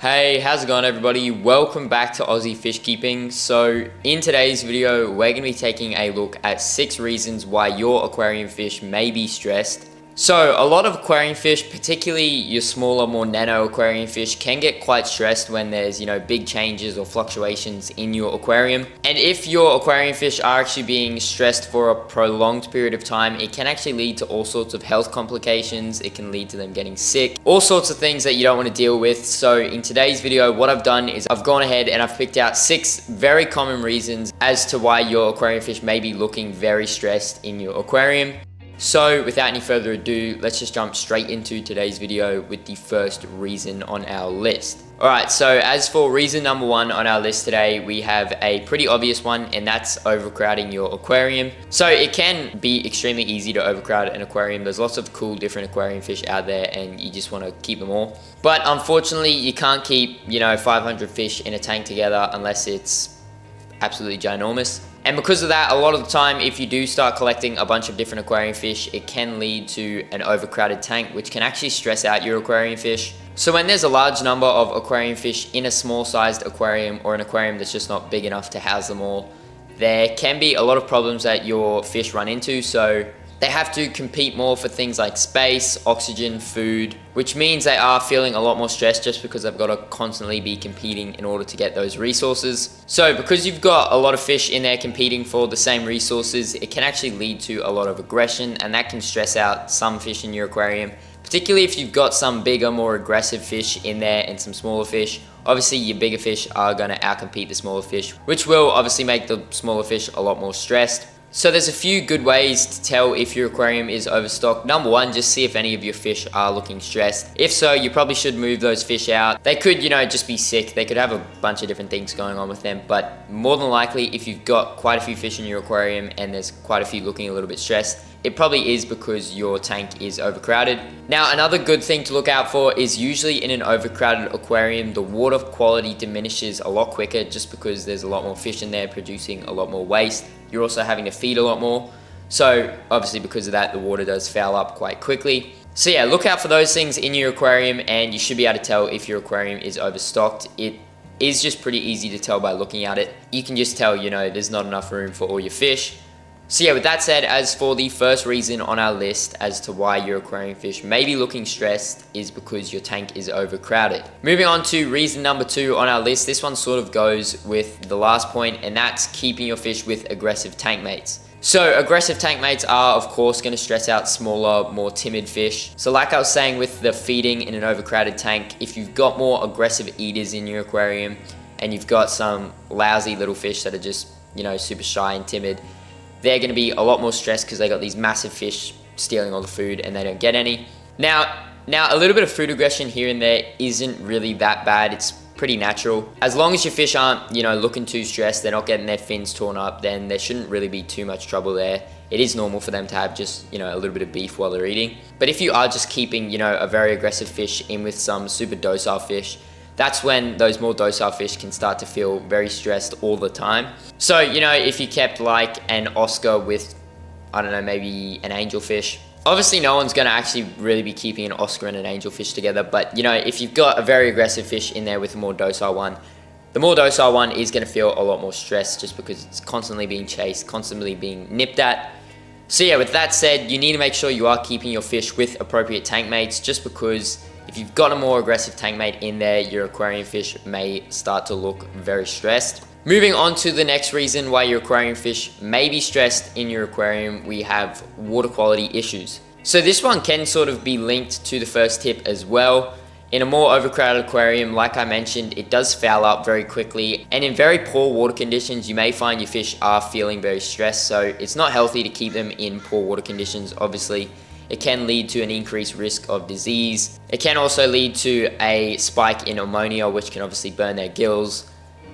Hey, how's it going everybody? Welcome back to Aussie Fish Keeping. So in today's video, we're going to be taking a look at 6 reasons why your aquarium fish may be stressed. So a lot of aquarium fish, particularly your smaller, more nano aquarium fish, can get quite stressed when there's, big changes or fluctuations in your aquarium. And if your aquarium fish are actually being stressed for a prolonged period of time, it can actually lead to all sorts of health complications. It can lead to them getting sick, all sorts of things that you don't want to deal with. So in today's video, what I've done is I've gone ahead and I've picked out 6 very common reasons as to why your aquarium fish may be looking very stressed in your aquarium. So without any further ado, let's just jump straight into today's video with the first reason on our list. Alright, so as for reason number 1 on our list today, we have a pretty obvious one, and that's overcrowding your aquarium. So it can be extremely easy to overcrowd an aquarium. There's lots of cool different aquarium fish out there and you just want to keep them all. But unfortunately, you can't keep, 500 fish in a tank together unless it's absolutely ginormous. And because of that, a lot of the time, if you do start collecting a bunch of different aquarium fish, it can lead to an overcrowded tank, which can actually stress out your aquarium fish. So when there's a large number of aquarium fish in a small sized aquarium, or an aquarium that's just not big enough to house them all, there can be a lot of problems that your fish run into. So they have to compete more for things like space, oxygen, food, which means they are feeling a lot more stressed just because they've got to constantly be competing in order to get those resources. So because you've got a lot of fish in there competing for the same resources, it can actually lead to a lot of aggression, and that can stress out some fish in your aquarium, particularly if you've got some bigger, more aggressive fish in there and some smaller fish. Obviously, your bigger fish are going to outcompete the smaller fish, which will obviously make the smaller fish a lot more stressed. So there's a few good ways to tell if your aquarium is overstocked. Number 1, just see if any of your fish are looking stressed. If so, you probably should move those fish out. They could, just be sick. They could have a bunch of different things going on with them. But more than likely, if you've got quite a few fish in your aquarium and there's quite a few looking a little bit stressed, it probably is because your tank is overcrowded. Now, another good thing to look out for is usually in an overcrowded aquarium, the water quality diminishes a lot quicker just because there's a lot more fish in there producing a lot more waste. You're also having to feed a lot more. So obviously because of that, the water does foul up quite quickly. So yeah, look out for those things in your aquarium and you should be able to tell if your aquarium is overstocked. It is just pretty easy to tell by looking at it. You can just tell, there's not enough room for all your fish. So yeah, with that said, as for the first reason on our list as to why your aquarium fish may be looking stressed is because your tank is overcrowded. Moving on to reason number 2 on our list, this one sort of goes with the last point, and that's keeping your fish with aggressive tank mates. So aggressive tank mates are of course going to stress out smaller, more timid fish. So like I was saying with the feeding in an overcrowded tank, if you've got more aggressive eaters in your aquarium and you've got some lousy little fish that are just, super shy and timid, they're going to be a lot more stressed because they got these massive fish stealing all the food and they don't get any. Now a little bit of food aggression here and there isn't really that bad. It's pretty natural. As long as your fish aren't, looking too stressed, they're not getting their fins torn up, then there shouldn't really be too much trouble there. It is normal for them to have just, a little bit of beef while they're eating. But if you are just keeping, a very aggressive fish in with some super docile fish, that's when those more docile fish can start to feel very stressed all the time. So, if you kept like an Oscar with, I don't know, maybe an angelfish, obviously no one's gonna actually really be keeping an Oscar and an angelfish together, but if you've got a very aggressive fish in there with a more docile one, the more docile one is gonna feel a lot more stressed just because it's constantly being chased, constantly being nipped at. So yeah, with that said, you need to make sure you are keeping your fish with appropriate tank mates, just because if you've got a more aggressive tank mate in there, your aquarium fish may start to look very stressed. Moving on to the next reason why your aquarium fish may be stressed in your aquarium, we have water quality issues. So this one can sort of be linked to the first tip as well. In a more overcrowded aquarium, like I mentioned, it does foul up very quickly, and in very poor water conditions, you may find your fish are feeling very stressed. So it's not healthy to keep them in poor water conditions, obviously. It can lead to an increased risk of disease. It can also lead to a spike in ammonia, which can obviously burn their gills.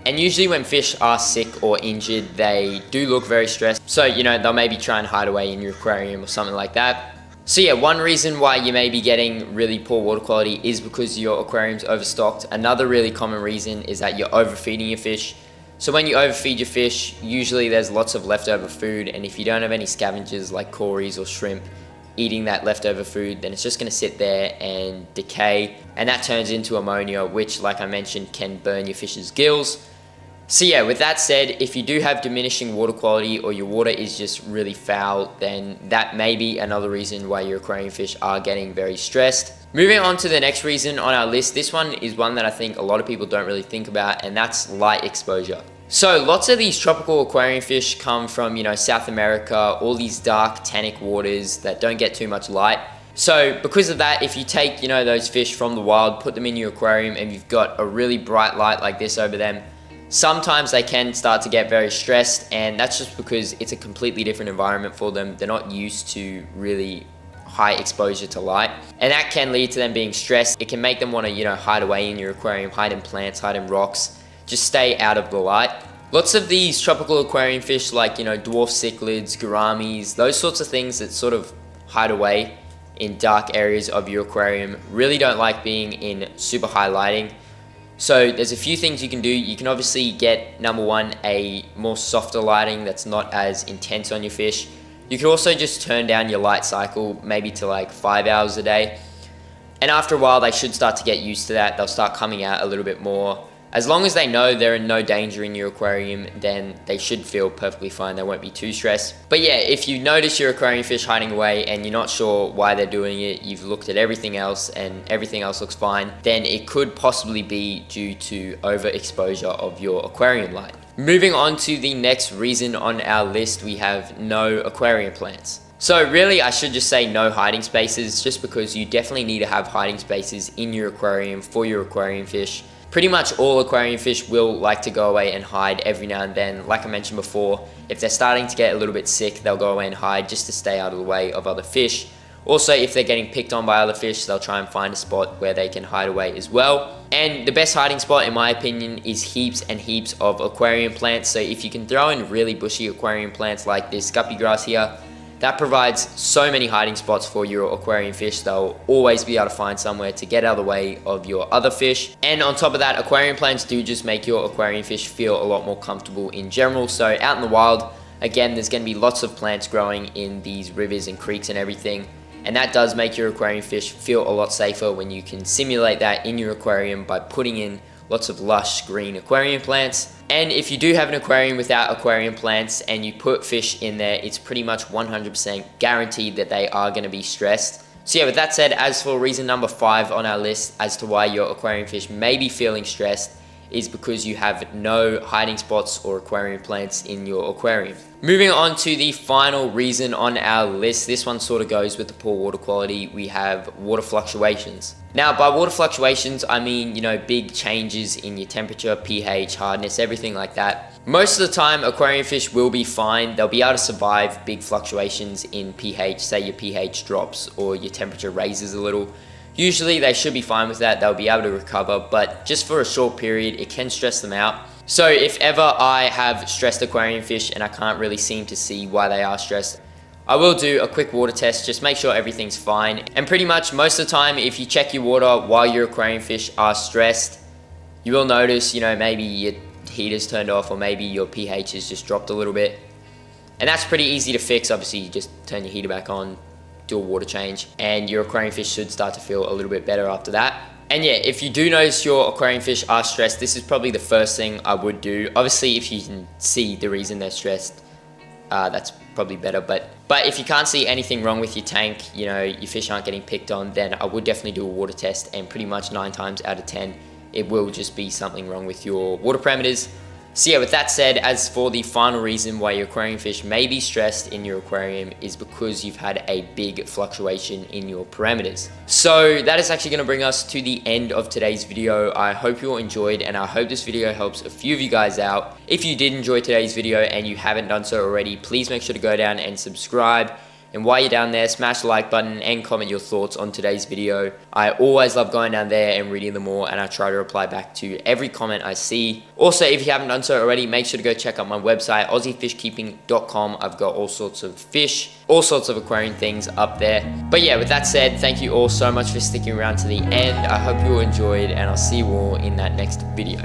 And usually when fish are sick or injured, they do look very stressed. So, they'll maybe try and hide away in your aquarium or something like that. So yeah, one reason why you may be getting really poor water quality is because your aquarium's overstocked. Another really common reason is that you're overfeeding your fish. So when you overfeed your fish, usually there's lots of leftover food, and if you don't have any scavengers like cories or shrimp, eating that leftover food, then it's just going to sit there and decay, and that turns into ammonia, which, like I mentioned, can burn your fish's gills. So yeah, with that said, if you do have diminishing water quality or your water is just really foul, then that may be another reason why your aquarium fish are getting very stressed. Moving on to the next reason on our list, this one is one that I think a lot of people don't really think about, and that's light exposure. So lots of these tropical aquarium fish come from, South America, all these dark tannic waters that don't get too much light. So because of that, if you take, those fish from the wild, put them in your aquarium, and you've got a really bright light like this over them, sometimes they can start to get very stressed, and that's just because it's a completely different environment for them. They're not used to really high exposure to light, and that can lead to them being stressed. It can make them want to, hide away in your aquarium, hide in plants, hide in rocks, just stay out of the light. Lots of these tropical aquarium fish like, dwarf cichlids, gouramis, those sorts of things that sort of hide away in dark areas of your aquarium really don't like being in super high lighting. So there's a few things you can do. You can obviously get, number one, a more softer lighting that's not as intense on your fish. You could also just turn down your light cycle maybe to like 5 hours a day. And after a while, they should start to get used to that. They'll start coming out a little bit more. As long as they know they're in no danger in your aquarium, then they should feel perfectly fine. They won't be too stressed. But yeah, if you notice your aquarium fish hiding away and you're not sure why they're doing it, you've looked at everything else and everything else looks fine, then it could possibly be due to overexposure of your aquarium light. Moving on to the next reason on our list, we have no aquarium plants. So really, I should just say no hiding spaces, just because you definitely need to have hiding spaces in your aquarium for your aquarium fish. Pretty much all aquarium fish will like to go away and hide every now and then. Like I mentioned before, if they're starting to get a little bit sick, they'll go away and hide just to stay out of the way of other fish. Also, if they're getting picked on by other fish, they'll try and find a spot where they can hide away as well. And the best hiding spot, in my opinion, is heaps and heaps of aquarium plants. So if you can throw in really bushy aquarium plants like this guppy grass here, that provides so many hiding spots for your aquarium fish. They'll always be able to find somewhere to get out of the way of your other fish. And on top of that, aquarium plants do just make your aquarium fish feel a lot more comfortable in general. So out in the wild, again, there's going to be lots of plants growing in these rivers and creeks and everything. And that does make your aquarium fish feel a lot safer when you can simulate that in your aquarium by putting in lots of lush green aquarium plants. And if you do have an aquarium without aquarium plants and you put fish in there, it's pretty much 100% guaranteed that they are going to be stressed. So yeah, with that said, as for reason number 5 on our list as to why your aquarium fish may be feeling stressed, is because you have no hiding spots or aquarium plants in your aquarium. Moving on to the final reason on our list, this one sort of goes with the poor water quality. We have water fluctuations. Now, by water fluctuations, I mean, big changes in your temperature, pH, hardness, everything like that. Most of the time, aquarium fish will be fine. They'll be able to survive big fluctuations in pH, say your pH drops or your temperature raises a little. Usually they should be fine with that. They'll be able to recover, but just for a short period, it can stress them out. So if ever I have stressed aquarium fish and I can't really seem to see why they are stressed, I will do a quick water test, just make sure everything's fine. And pretty much most of the time, if you check your water while your aquarium fish are stressed, you will notice, maybe your heater's turned off or maybe your pH has just dropped a little bit. And that's pretty easy to fix. Obviously, you just turn your heater back on, do a water change, and your aquarium fish should start to feel a little bit better after that. And yeah, if you do notice your aquarium fish are stressed, this is probably the first thing I would do. Obviously, if you can see the reason they're stressed, that's probably better. But if you can't see anything wrong with your tank, your fish aren't getting picked on, then I would definitely do a water test, and pretty much 9 times out of 10, it will just be something wrong with your water parameters. So yeah, with that said, as for the final reason why your aquarium fish may be stressed in your aquarium is because you've had a big fluctuation in your parameters. So that is actually going to bring us to the end of today's video. I hope you all enjoyed, and I hope this video helps a few of you guys out. If you did enjoy today's video and you haven't done so already, please make sure to go down and subscribe. And while you're down there, smash the like button and comment your thoughts on today's video. I always love going down there and reading them all, and I try to reply back to every comment I see. Also, if you haven't done so already, make sure to go check out my website, aussiefishkeeping.com. I've got all sorts of fish, all sorts of aquarium things up there. But yeah, with that said, thank you all so much for sticking around to the end. I hope you all enjoyed, and I'll see you all in that next video.